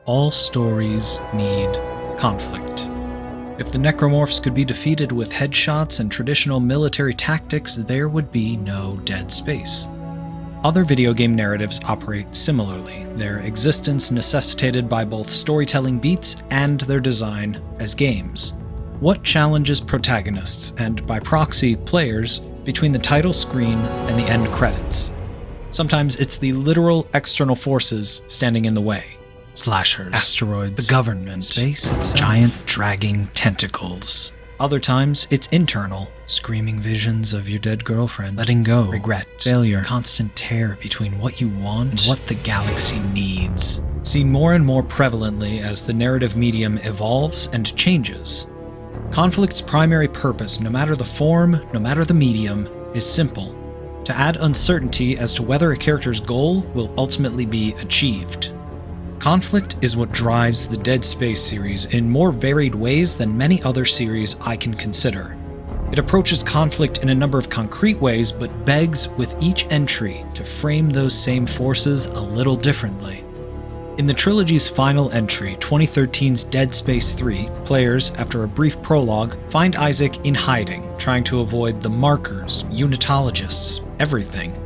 All stories need conflict. If the necromorphs could be defeated with headshots and traditional military tactics, there would be no dead space. Other video game narratives operate similarly, their existence necessitated by both storytelling beats and their design as games. What challenges protagonists, and by proxy, players, between the title screen and the end credits? Sometimes it's the literal external forces standing in the way. Slashers, asteroids, the government, space itself, giant dragging tentacles. Other times, it's internal, screaming visions of your dead girlfriend, letting go, regret, failure, constant tear between what you want and what the galaxy needs. Seen more and more prevalently as the narrative medium evolves and changes. Conflict's primary purpose, no matter the form, no matter the medium, is simple: to add uncertainty as to whether a character's goal will ultimately be achieved. Conflict is what drives the Dead Space series in more varied ways than many other series I can consider. It approaches conflict in a number of concrete ways, but begs with each entry to frame those same forces a little differently. In the trilogy's final entry, 2013's Dead Space 3, players, after a brief prologue, find Isaac in hiding, trying to avoid the markers, unitologists, everything.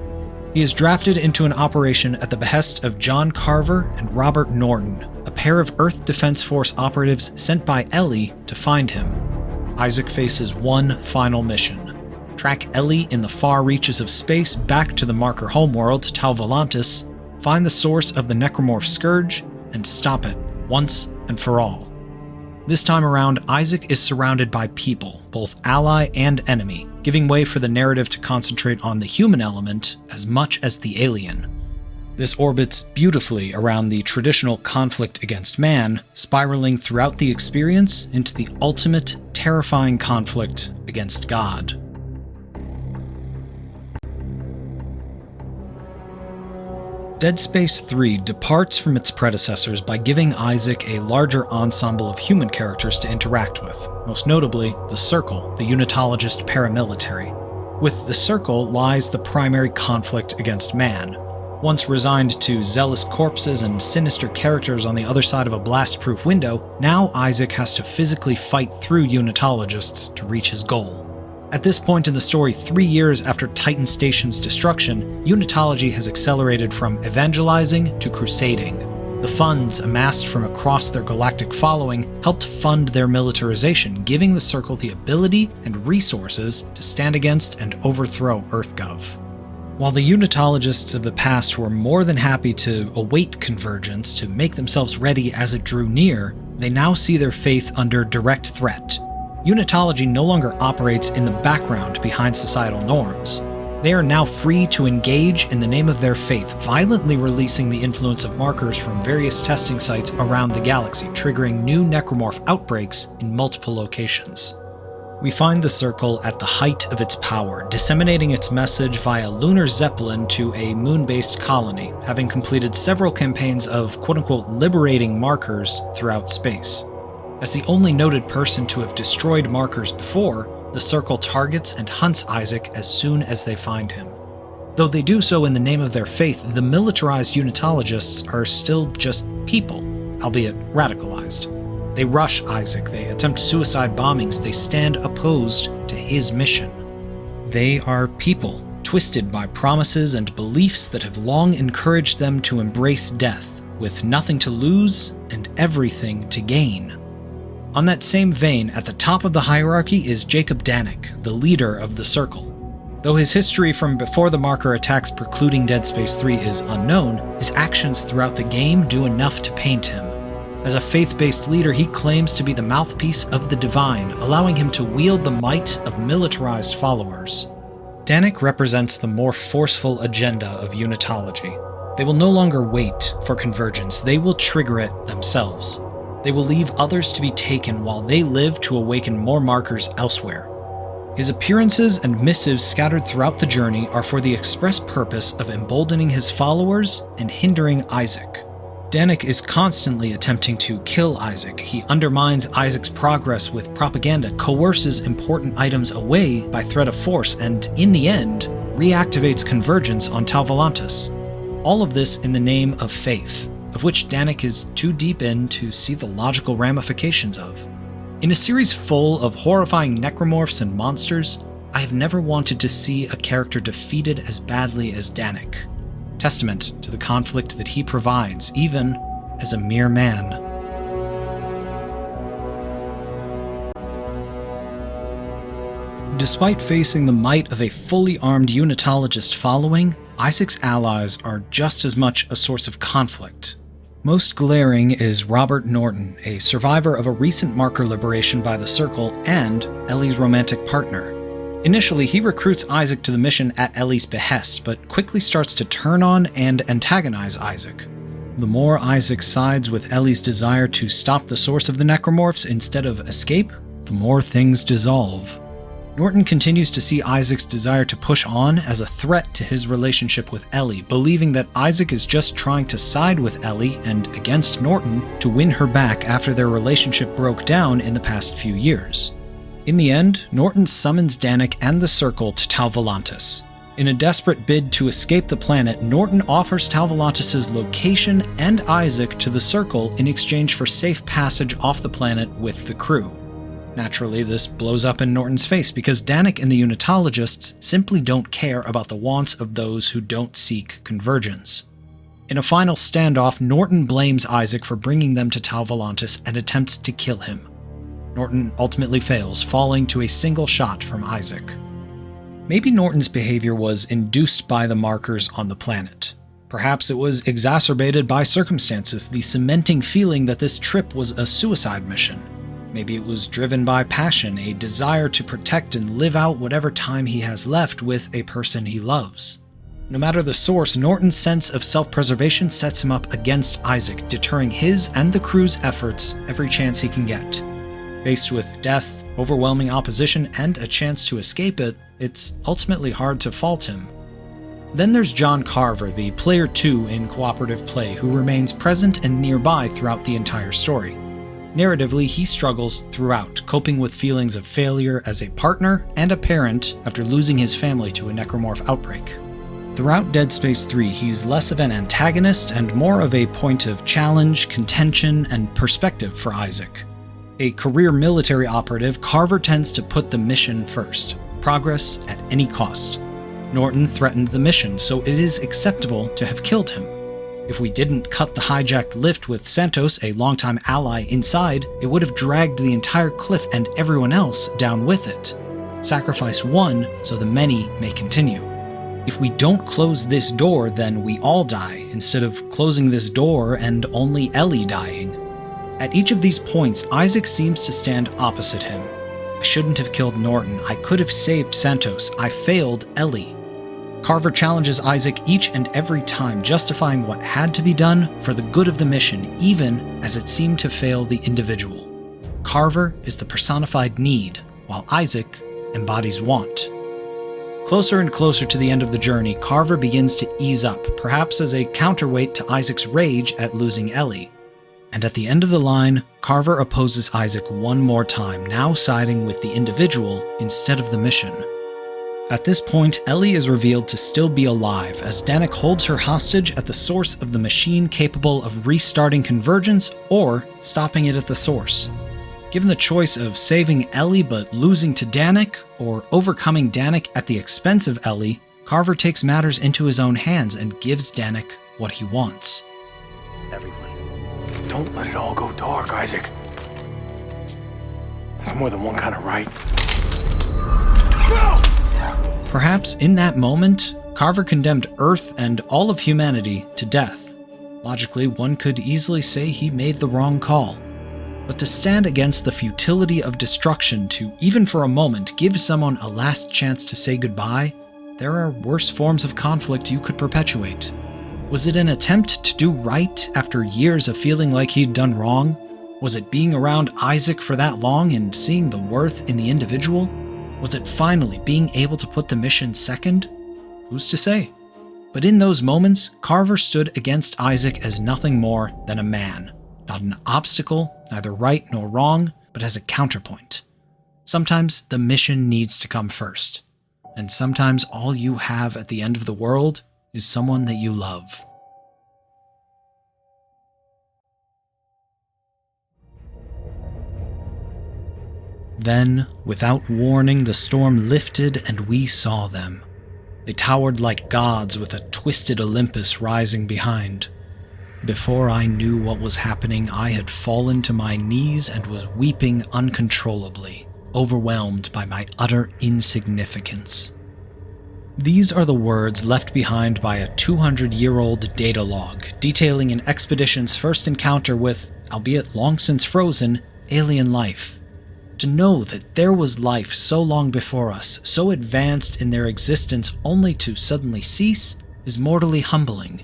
He is drafted into an operation at the behest of John Carver and Robert Norton, a pair of Earth Defense Force operatives sent by Ellie to find him. Isaac faces one final mission: track Ellie in the far reaches of space back to the marker homeworld, Tau Volantis, find the source of the necromorph scourge, and stop it once and for all. This time around, Isaac is surrounded by people, both ally and enemy, giving way for the narrative to concentrate on the human element as much as the alien. This orbits beautifully around the traditional conflict against man, spiraling throughout the experience into the ultimate, terrifying conflict against God. Dead Space 3 departs from its predecessors by giving Isaac a larger ensemble of human characters to interact with, most notably the Circle, the unitologist paramilitary. With the Circle lies the primary conflict against man. Once resigned to zealous corpses and sinister characters on the other side of a blast-proof window, now Isaac has to physically fight through unitologists to reach his goal. At this point in the story, 3 years after Titan Station's destruction, Unitology has accelerated from evangelizing to crusading. The funds amassed from across their galactic following helped fund their militarization, giving the Circle the ability and resources to stand against and overthrow EarthGov. While the Unitologists of the past were more than happy to await convergence to make themselves ready as it drew near, they now see their faith under direct threat. Unitology no longer operates in the background behind societal norms. They are now free to engage in the name of their faith, violently releasing the influence of markers from various testing sites around the galaxy, triggering new necromorph outbreaks in multiple locations. We find the Circle at the height of its power, disseminating its message via lunar zeppelin to a moon-based colony, having completed several campaigns of quote-unquote liberating markers throughout space. As the only noted person to have destroyed markers before, the Circle targets and hunts Isaac as soon as they find him. Though they do so in the name of their faith, the militarized unitologists are still just people, albeit radicalized. They rush Isaac, they attempt suicide bombings, they stand opposed to his mission. They are people, twisted by promises and beliefs that have long encouraged them to embrace death, with nothing to lose and everything to gain. On that same vein, at the top of the hierarchy is Jacob Danik, the leader of the Circle. Though his history from before the marker attacks precluding Dead Space 3 is unknown, his actions throughout the game do enough to paint him. As a faith-based leader, he claims to be the mouthpiece of the divine, allowing him to wield the might of militarized followers. Danik represents the more forceful agenda of Unitology. They will no longer wait for convergence, they will trigger it themselves. They will leave others to be taken while they live to awaken more markers elsewhere. His appearances and missives scattered throughout the journey are for the express purpose of emboldening his followers and hindering Isaac. Danik is constantly attempting to kill Isaac. He undermines Isaac's progress with propaganda, coerces important items away by threat of force, and, in the end, reactivates convergence on Tau Volantis. All of this in the name of faith, of which Danik is too deep in to see the logical ramifications of. In a series full of horrifying necromorphs and monsters, I have never wanted to see a character defeated as badly as Danik. Testament to the conflict that he provides, even as a mere man. Despite facing the might of a fully armed unitologist following, Isaac's allies are just as much a source of conflict. Most glaring is Robert Norton, a survivor of a recent marker liberation by the Circle and Ellie's romantic partner. Initially, he recruits Isaac to the mission at Ellie's behest, but quickly starts to turn on and antagonize Isaac. The more Isaac sides with Ellie's desire to stop the source of the necromorphs instead of escape, the more things dissolve. Norton continues to see Isaac's desire to push on as a threat to his relationship with Ellie, believing that Isaac is just trying to side with Ellie and against Norton to win her back after their relationship broke down in the past few years. In the end, Norton summons Danik and the Circle to Tau Volantis. In a desperate bid to escape the planet, Norton offers Tau Volantis' location and Isaac to the Circle in exchange for safe passage off the planet with the crew. Naturally, this blows up in Norton's face because Danik and the Unitologists simply don't care about the wants of those who don't seek convergence. In a final standoff, Norton blames Isaac for bringing them to Tau Volantis and attempts to kill him. Norton ultimately fails, falling to a single shot from Isaac. Maybe Norton's behavior was induced by the markers on the planet. Perhaps it was exacerbated by circumstances, the cementing feeling that this trip was a suicide mission. Maybe it was driven by passion, a desire to protect and live out whatever time he has left with a person he loves. No matter the source, Norton's sense of self-preservation sets him up against Isaac, deterring his and the crew's efforts every chance he can get. Faced with death, overwhelming opposition, and a chance to escape it, it's ultimately hard to fault him. Then there's John Carver, the player 2 in cooperative play, who remains present and nearby throughout the entire story. Narratively, he struggles throughout, coping with feelings of failure as a partner and a parent after losing his family to a necromorph outbreak. Throughout Dead Space 3, he's less of an antagonist and more of a point of challenge, contention, and perspective for Isaac. A career military operative, Carver tends to put the mission first, progress at any cost. Norton threatened the mission, so it is acceptable to have killed him. If we didn't cut the hijacked lift with Santos, a longtime ally, inside, it would have dragged the entire cliff and everyone else down with it. Sacrifice one so the many may continue. If we don't close this door, then we all die, instead of closing this door and only Ellie dying. At each of these points, Isaac seems to stand opposite him. I shouldn't have killed Norton. I could have saved Santos. I failed Ellie. Carver challenges Isaac each and every time, justifying what had to be done for the good of the mission, even as it seemed to fail the individual. Carver is the personified need, while Isaac embodies want. Closer and closer to the end of the journey, Carver begins to ease up, perhaps as a counterweight to Isaac's rage at losing Ellie. And at the end of the line, Carver opposes Isaac one more time, now siding with the individual instead of the mission. At this point, Ellie is revealed to still be alive, as Danik holds her hostage at the source of the machine capable of restarting convergence or stopping it at the source. Given the choice of saving Ellie but losing to Danik, or overcoming Danik at the expense of Ellie, Carver takes matters into his own hands and gives Danik what he wants. Everyone, don't let it all go dark, Isaac. There's more than one kind of right. No! Perhaps in that moment, Carver condemned Earth and all of humanity to death. Logically, one could easily say he made the wrong call. But to stand against the futility of destruction, to even for a moment give someone a last chance to say goodbye, there are worse forms of conflict you could perpetuate. Was it an attempt to do right after years of feeling like he'd done wrong? Was it being around Isaac for that long and seeing the worth in the individual? Was it finally being able to put the mission second? Who's to say? But in those moments, Carver stood against Isaac as nothing more than a man. Not an obstacle, neither right nor wrong, but as a counterpoint. Sometimes the mission needs to come first. And sometimes all you have at the end of the world is someone that you love. Then, without warning, the storm lifted and we saw them. They towered like gods with a twisted Olympus rising behind. Before I knew what was happening, I had fallen to my knees and was weeping uncontrollably, overwhelmed by my utter insignificance. These are the words left behind by a 200-year-old data log detailing an expedition's first encounter with, albeit long since frozen, alien life. To know that there was life so long before us, so advanced in their existence only to suddenly cease, is mortally humbling.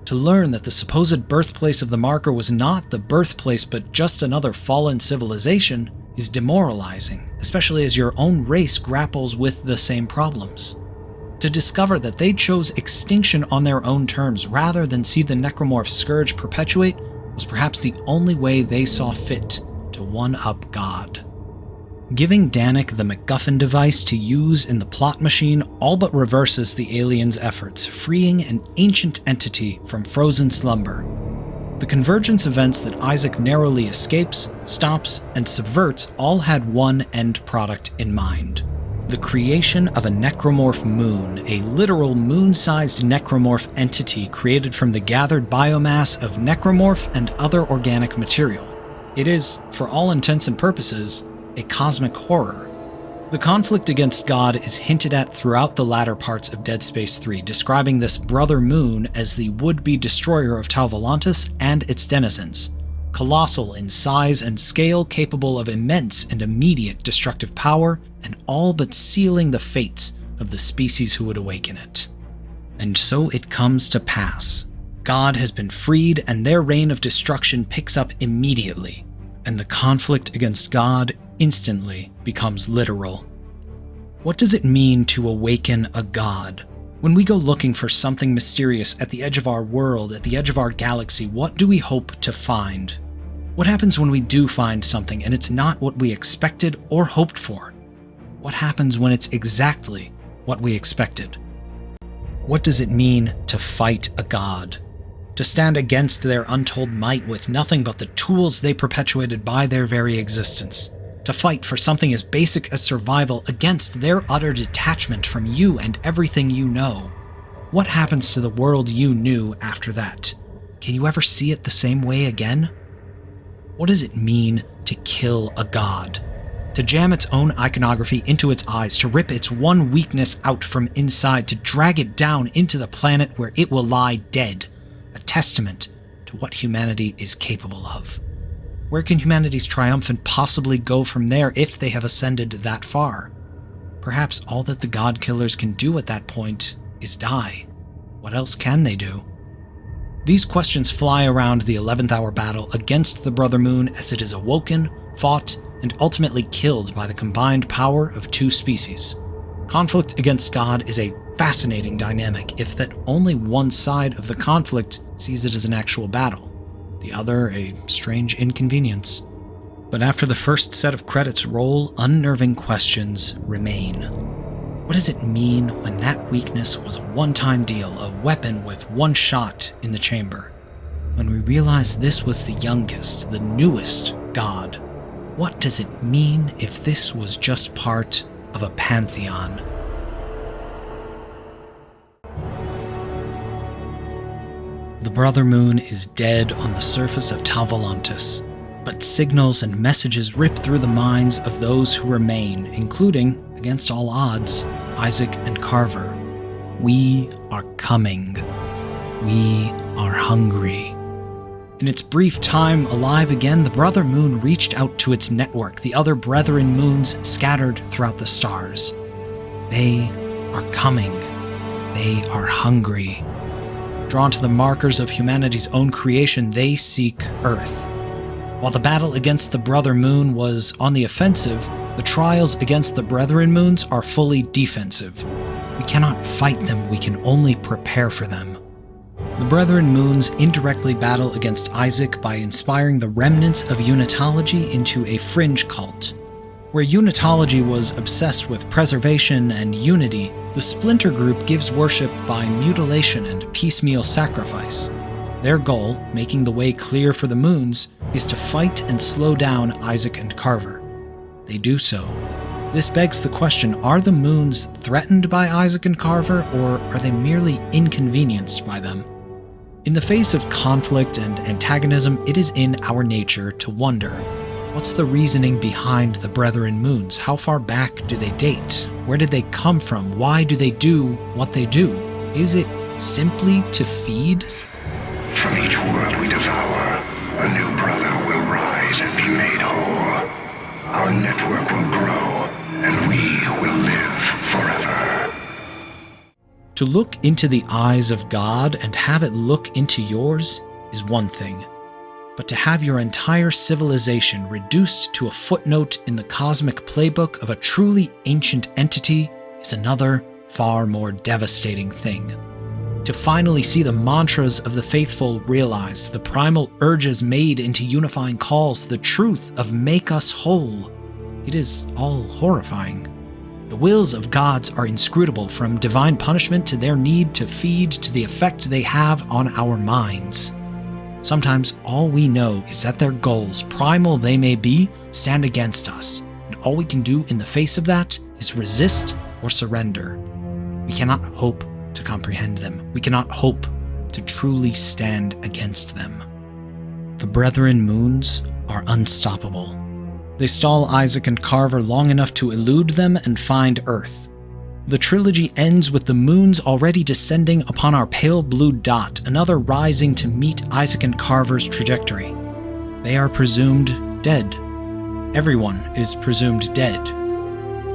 To learn that the supposed birthplace of the marker was not the birthplace but just another fallen civilization is demoralizing, especially as your own race grapples with the same problems. To discover that they chose extinction on their own terms rather than see the necromorph scourge perpetuate was perhaps the only way they saw fit to one-up God. Giving Danik the MacGuffin device to use in the plot machine all but reverses the aliens' efforts, freeing an ancient entity from frozen slumber. The convergence events that Isaac narrowly escapes, stops, and subverts all had one end product in mind: the creation of a necromorph moon, a literal moon-sized necromorph entity created from the gathered biomass of necromorph and other organic material. It is, for all intents and purposes, a cosmic horror. The conflict against God is hinted at throughout the latter parts of Dead Space 3, describing this brother moon as the would-be destroyer of Tau Volantis and its denizens, colossal in size and scale, capable of immense and immediate destructive power, and all but sealing the fates of the species who would awaken it. And so it comes to pass. God has been freed, and their reign of destruction picks up immediately, and the conflict against God instantly becomes literal. What does it mean to awaken a god? When we go looking for something mysterious at the edge of our world, at the edge of our galaxy, what do we hope to find? What happens when we do find something and it's not what we expected or hoped for? What happens when it's exactly what we expected? What does it mean to fight a god? To stand against their untold might with nothing but the tools they perpetuated by their very existence? To fight for something as basic as survival against their utter detachment from you and everything you know? What happens to the world you knew after that? Can you ever see it the same way again? What does it mean to kill a god? To jam its own iconography into its eyes, to rip its one weakness out from inside, to drag it down into the planet where it will lie dead, a testament to what humanity is capable of. Where can humanity's triumphant possibly go from there if they have ascended that far? Perhaps all that the god killers can do at that point is die. What else can they do? These questions fly around the 11th hour battle against the Brother Moon as it is awoken, fought, and ultimately killed by the combined power of two species. Conflict against God is a fascinating dynamic, if that only one side of the conflict sees it as an actual battle, the other a strange inconvenience. But after the first set of credits roll, unnerving questions remain. What does it mean when that weakness was a one-time deal, a weapon with one shot in the chamber? When we realize this was the youngest, the newest god, what does it mean if this was just part of a pantheon? The Brother Moon is dead on the surface of Tau Volantis, but signals and messages rip through the minds of those who remain, including, against all odds, Isaac and Carver. We are coming. We are hungry. In its brief time alive again, the Brother Moon reached out to its network, the other Brethren Moons scattered throughout the stars. They are coming. They are hungry. Drawn to the markers of humanity's own creation, they seek Earth. While the battle against the Brother Moon was on the offensive, the trials against the Brethren Moons are fully defensive. We cannot fight them, we can only prepare for them. The Brethren Moons indirectly battle against Isaac by inspiring the remnants of Unitology into a fringe cult. Where Unitology was obsessed with preservation and unity, the Splinter Group gives worship by mutilation and piecemeal sacrifice. Their goal, making the way clear for the Moons, is to fight and slow down Isaac and Carver. they do so. This begs the question, are the moons threatened by Isaac and Carver, or are they merely inconvenienced by them? In the face of conflict and antagonism, it is in our nature to wonder, what's the reasoning behind the Brethren moons? How far back do they date? Where did they come from? Why do they do what they do? Is it simply to feed? From each world we devour, a new brother will rise and be made whole. Our network will grow, and we will live forever. To look into the eyes of God and have it look into yours is one thing. But to have your entire civilization reduced to a footnote in the cosmic playbook of a truly ancient entity is another, far more devastating thing. To finally see the mantras of the faithful realized, the primal urges made into unifying calls, the truth of make us whole, it is all horrifying. The wills of gods are inscrutable, from divine punishment to their need to feed to the effect they have on our minds. Sometimes all we know is that their goals, primal they may be, stand against us, and all we can do in the face of that is resist or surrender. We cannot hope to comprehend them. We cannot hope to truly stand against them. The Brethren moons are unstoppable. They stall Isaac and Carver long enough to elude them and find Earth. The trilogy ends with the moons already descending upon our pale blue dot, another rising to meet Isaac and Carver's trajectory. They are presumed dead. Everyone is presumed dead.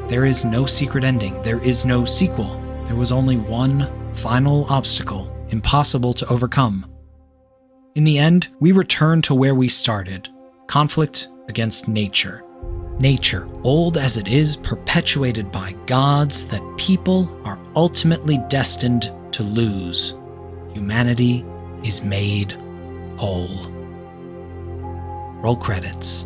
There is no secret ending. There is no sequel. There was only one final obstacle, impossible to overcome. In the end, we return to where we started. Conflict against nature. Nature, old as it is, perpetuated by gods that people are ultimately destined to lose. Humanity is made whole. Roll credits.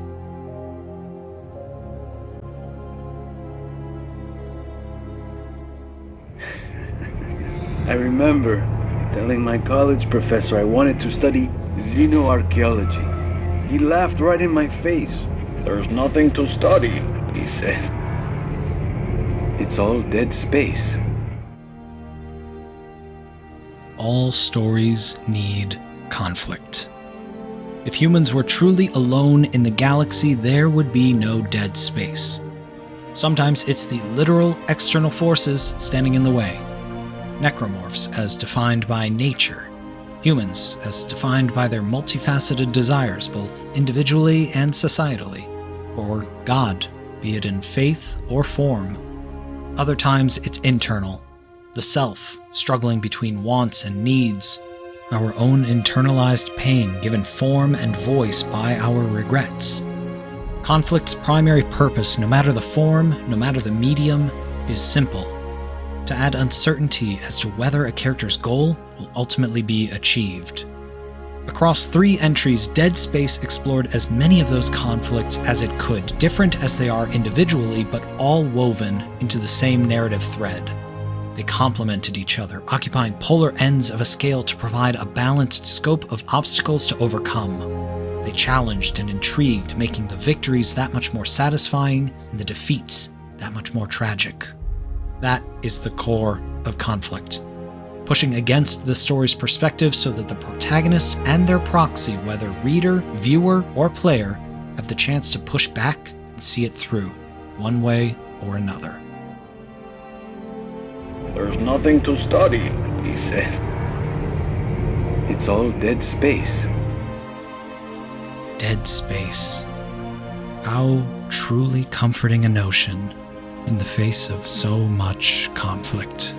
I remember telling my college professor I wanted to study xenoarchaeology. He laughed right in my face. "There's nothing to study," he said. "It's all dead space." All stories need conflict. If humans were truly alone in the galaxy, there would be no dead space. Sometimes it's the literal external forces standing in the way. Necromorphs as defined by nature. Humans as defined by their multifaceted desires, both individually and societally. Or God, be it in faith or form. Other times it's internal. The self, struggling between wants and needs. Our own internalized pain given form and voice by our regrets. Conflict's primary purpose, no matter the form, no matter the medium, is simple: to add uncertainty as to whether a character's goal will ultimately be achieved. Across 3 entries, Dead Space explored as many of those conflicts as it could, different as they are individually, but all woven into the same narrative thread. They complemented each other, occupying polar ends of a scale to provide a balanced scope of obstacles to overcome. They challenged and intrigued, making the victories that much more satisfying and the defeats that much more tragic. That is the core of conflict. Pushing against the story's perspective so that the protagonist and their proxy, whether reader, viewer, or player, have the chance to push back and see it through, one way or another. "There's nothing to study," he said. "It's all dead space." Dead space. How truly comforting a notion in the face of so much conflict.